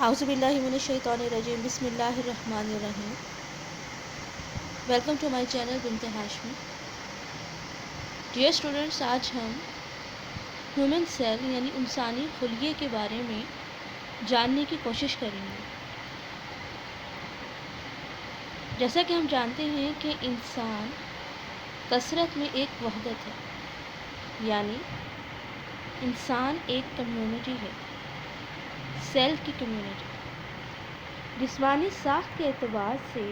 औज़ुबिल्लाहिमिनश्शैतानिर्रजीम बिस्मिल्लाहिर्रहमानिर्रहीम। Welcome to my channel Binte Hashmi. Dear students, आज हम ह्यूमन सेल यानी इंसानी खुलिये के बारे में जानने की कोशिश करेंगे। जैसा कि हम जानते हैं कि इंसान कसरत में एक वहदत है, यानी इंसान एक कम्युनिटी है, सेल की कम्युनिटी। जिस्मानी साख्त के एतबार से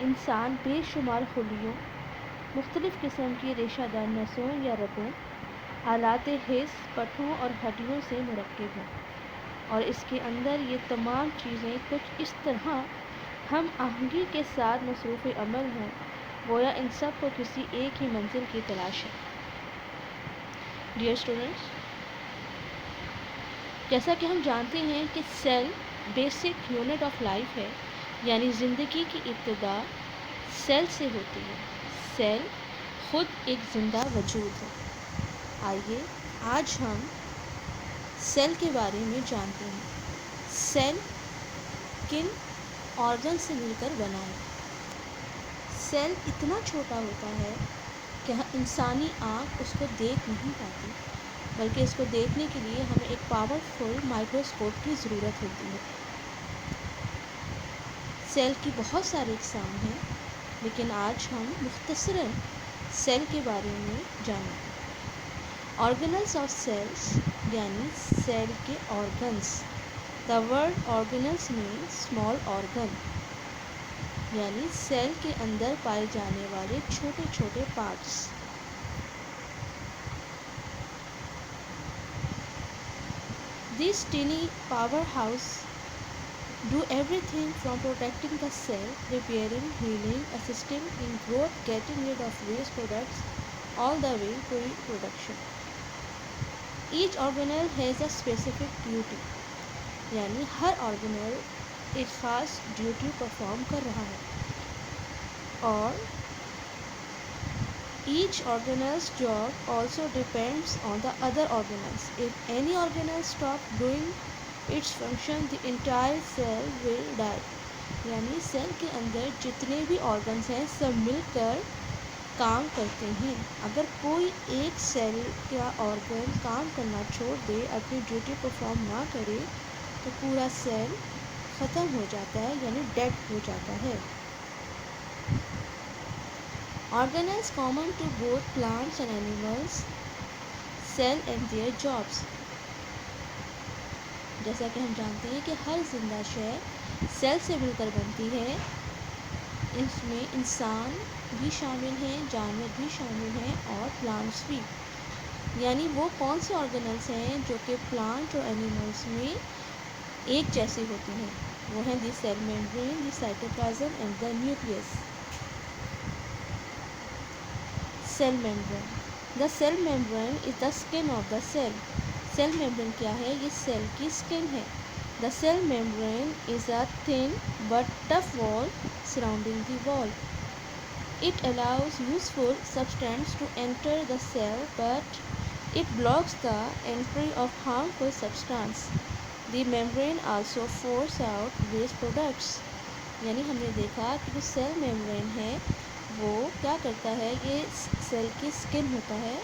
इंसान बेशुमार खुलियों, मुख्तलिफ़ किस्म की रेशादार नसों या रगों, आलात हिस्स, पट्टों और हड्डियों से मुरक्किब है। और इसके अंदर ये तमाम चीज़ें कुछ इस तरह हम आहंगी के साथ मसरूफ़ अमल हैं, गोया इन सब को किसी एक ही मंजिल की तलाश है। डियर स्टूडेंट्स, जैसा कि हम जानते हैं कि cell basic unit of life है, यानी ज़िंदगी की इब्तिदा सेल से होती है। सेल खुद एक ज़िंदा वजूद है। आइए आज हम सेल के बारे में जानते हैं। सेल किन ऑर्गन से मिलकर बना है। सेल इतना छोटा होता है कि इंसानी आँख उसको देख नहीं पाती, बल्कि इसको देखने के लिए हमें एक पावरफुल माइक्रोस्कोप की ज़रूरत होती है। सेल की बहुत सारी अक़साम हैं, लेकिन आज हम मुख्तसरन सेल के बारे में जानेंगे। ऑर्गेनल्स ऑफ सेल्स यानी सेल के ऑर्गन्स। द वर्ड ऑर्गेनल्स में स्मॉल ऑर्गन यानी सेल के अंदर पाए जाने वाले छोटे छोटे parts. These tiny powerhouse do everything from protecting the cell, repairing, healing, assisting in growth, getting rid of waste products, all the way to reproduction. Each organelle has a specific duty, यानी हर organelle एक ख़ास duty perform कर रहा है, और each organelle's job also depends on the other organelles. If any organelle stop doing its function, the entire cell will die. यानी cell के अंदर जितने भी ऑर्गन्स हैं सब मिलकर काम करते हैं। अगर कोई एक सेल या ऑर्गन काम करना छोड़ दे, अपनी ड्यूटी परफॉर्म ना करे, तो पूरा सेल ख़त्म हो जाता है, यानी डेड हो जाता है। Organelles common to both plants and animals, cell and their jobs. जैसा कि हम जानते हैं कि हर जिंदा शय सेल से मिलकर बनती है। इसमें इंसान भी शामिल हैं, जानवर भी शामिल हैं और प्लांट्स भी। यानी वो कौन से ऑर्गेनल्स हैं जो कि प्लांट और एनिमल्स में एक जैसे होते हैं। वो हैं the cell membrane, the cytoplasm and the nucleus. Cell membrane. The cell membrane is the skin of the cell. सेल मेम्ब्रेन क्या है? ये सेल की स्किन है। The cell membrane is a thin but tough wall surrounding the wall. It allows useful substance to enter the cell, but it blocks the entry of harmful substance. The membrane also force out waste products. यानी हमने देखा कि जो cell membrane है वो क्या करता है, ये सेल की स्किन होता है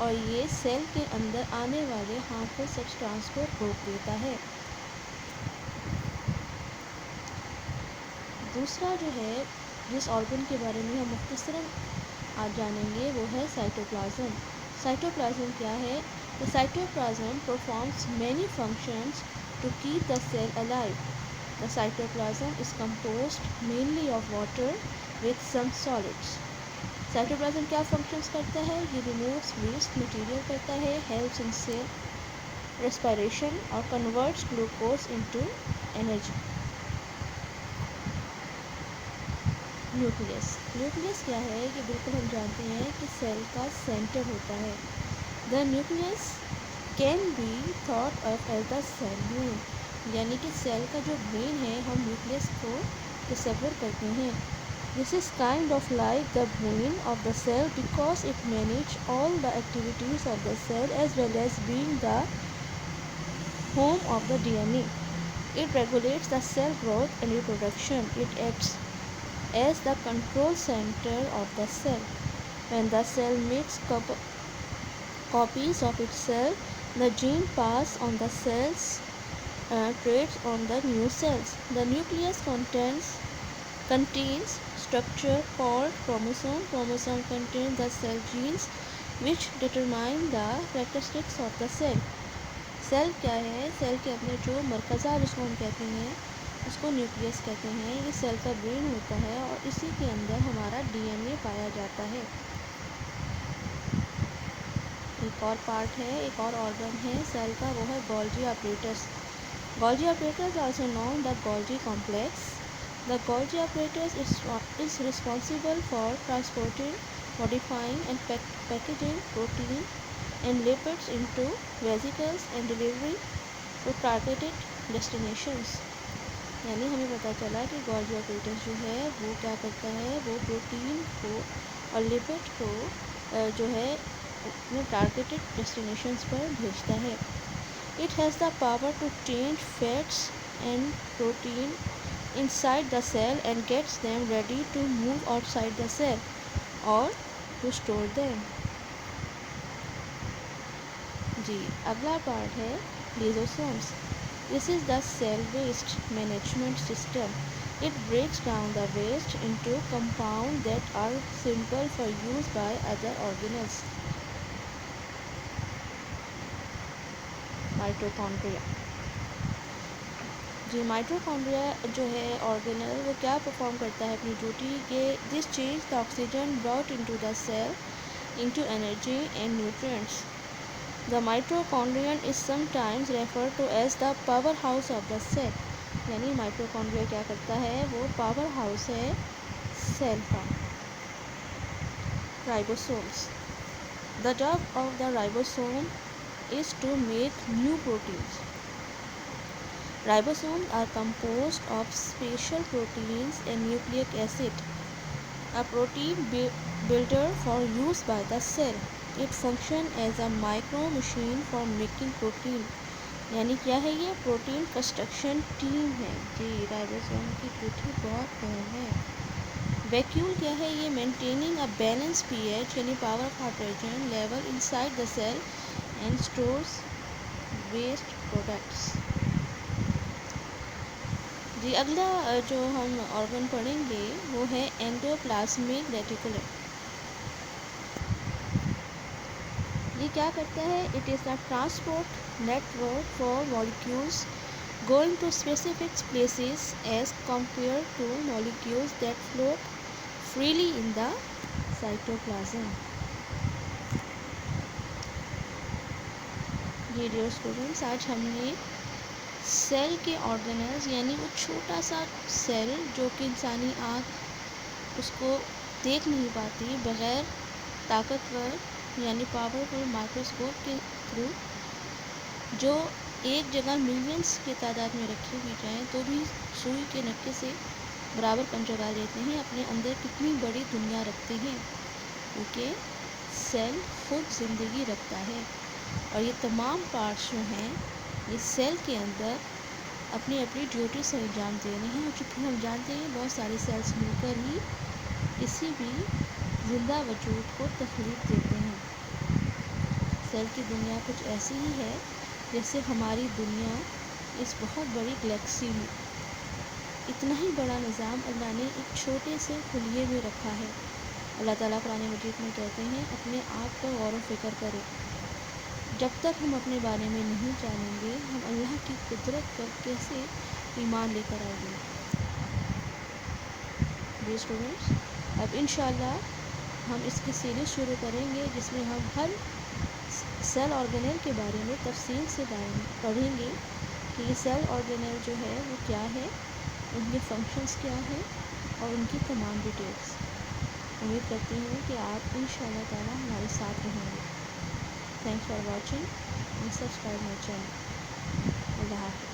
और ये सेल के अंदर आने वाले हार्मफुल सब्सटेंस को रोक देता है। दूसरा जो है जिस ऑर्गन के बारे में हम मुख्तसरन आज जानेंगे वो है साइटोप्लाज्म। साइटोप्लाज्म क्या है? The cytoplasm performs many functions to keep the cell alive. The cytoplasm is composed mainly of water with some solids. Cytoplasm क्या फंक्शंस करता है? ये रिमूव्स वेस्ट मटेरियल करता है, हेल्प्स इन सेल रेस्पिरेशन और converts glucose into energy. Nucleus. Nucleus क्या है? ये बिल्कुल हम जानते हैं कि सेल का सेंटर होता है. The nucleus can be thought of as the cell brain. यानी कि सेल का जो ब्रेन है हम न्यूक्लियस को तस्वर करते हैं. This is kind of like the brain of the cell because it manages all the activities of the cell as well as being the home of the DNA. It regulates the cell growth and reproduction. It acts as the control center of the cell. When the cell makes copies of itself, the gene pass on the cell's traits on the new cells. The nucleus contains structure called chromosome. Chromosome contains the cell genes which determine the characteristics of the cell. Cell क्या है? Cell के अपने जो मरकज़ा जिसको हम कहते हैं उसको न्यूक्लियस कहते हैं। ये सेल का ब्रेन होता है और इसी के अंदर हमारा डीएनए पाया जाता है। एक और पार्ट है, एक और ऑर्गन है सेल का, वो है Golgi apparatus. Golgi apparatus also known the Golgi complex. The Golgi apparatus is responsible for transporting, modifying and packaging protein and lipids into vesicles and delivery to targeted destinations. यानी हमें पता चला कि Golgi apparatus जो है वो क्या करता है, वो प्रोटीन को और लिपिड को जो है अपने टारगेटेड डेस्टिनेशंस पर भेजता है. It has the power to change fats and protein inside the cell and gets them ready to move outside the cell or to store them. जी, अगला पार्ट है lysosomes. This is the cell waste management system. It breaks down the waste into compounds that are suitable for use by other organelles. Mitochondria. जी, mitochondria जो है organelle वो क्या perform करता है अपनी ड्यूटी के this change the oxygen brought into the cell into energy and nutrients. The mitochondrion is sometimes referred to as the power house of the cell. यानी माइटोकॉन्ड्रिया क्या करता है, वो पावर हाउस है सेल का. Ribosomes. The job of the ribosome is to make new proteins. Ribosomes are composed of special proteins and nucleic acid, a protein builder for use by the cell. It functions as a micro machine for making protein. यानी क्या है ये? Protein construction team है. जी, ribosome की duty बहुत अहम है. Vacuole क्या है? ये मेंटेनिंग अ बैलेंस पीएच यानी power of hydrogen level inside the cell and stores waste products. जी, अगला जो हम ऑर्गन पढ़ेंगे वो है एंडोप्लाज्मिक रेटिकुलम. ये क्या करता है? It is the transport network for molecules going to specific places as compare to molecules that float freely in the cytoplasm. जी डियर स्टूडेंट्स, आज हमने सेल के ऑर्गेनल्स यानी वो छोटा सा सेल जो कि इंसानी आँख उसको देख नहीं पाती बग़ैर ताकतवर यानी पावरफुल माइक्रोस्कोप के थ्रू, जो एक जगह मिलियंस की तादाद में रखी हुई जाएँ तो भी सुई के नक्के से बराबर कम जगह लेते हैं, अपने अंदर कितनी बड़ी दुनिया रखते हैं, क्योंकि सेल खुद ज़िंदगी रखता है. और ये तमाम पार्ट्स जो हैं ये सेल के अंदर अपनी अपनी ड्यूटी से अंजाम दे रहे हैं. और चूँकि हम जानते हैं बहुत सारे सेल्स मिलकर ही किसी भी ज़िंदा वजूद को तख्लीक देते हैं. सेल की दुनिया कुछ ऐसी ही है जैसे हमारी दुनिया इस बहुत बड़ी गैलेक्सी में. इतना ही बड़ा निज़ाम अल्लाह ने एक छोटे से खुलिये में रखा है. अल्लाह ताला कुरान मजीद में कहते हैं अपने आप पर गौर व फिक्र करें. जब तक हम अपने बारे में नहीं जानेंगे हम अल्लाह की कुदरत पर कैसे ईमान लेकर आएंगे. जी स्टूडेंट्स, अब इंशाल्लाह हम इसकी सीरीज़ शुरू करेंगे जिसमें हम हर सेल ऑर्गेनल के बारे में तफसील से पढ़ेंगे कि ये सेल ऑर्गेनल जो है वो क्या है, उनके फंक्शंस क्या हैं और उनकी तमाम डिटेल्स. उम्मीद करती हूँ कि आप इंशाल्लाह ताला हमारे साथ रहेंगे. Thanks for watching and subscribe my channel. Allah Hafiz.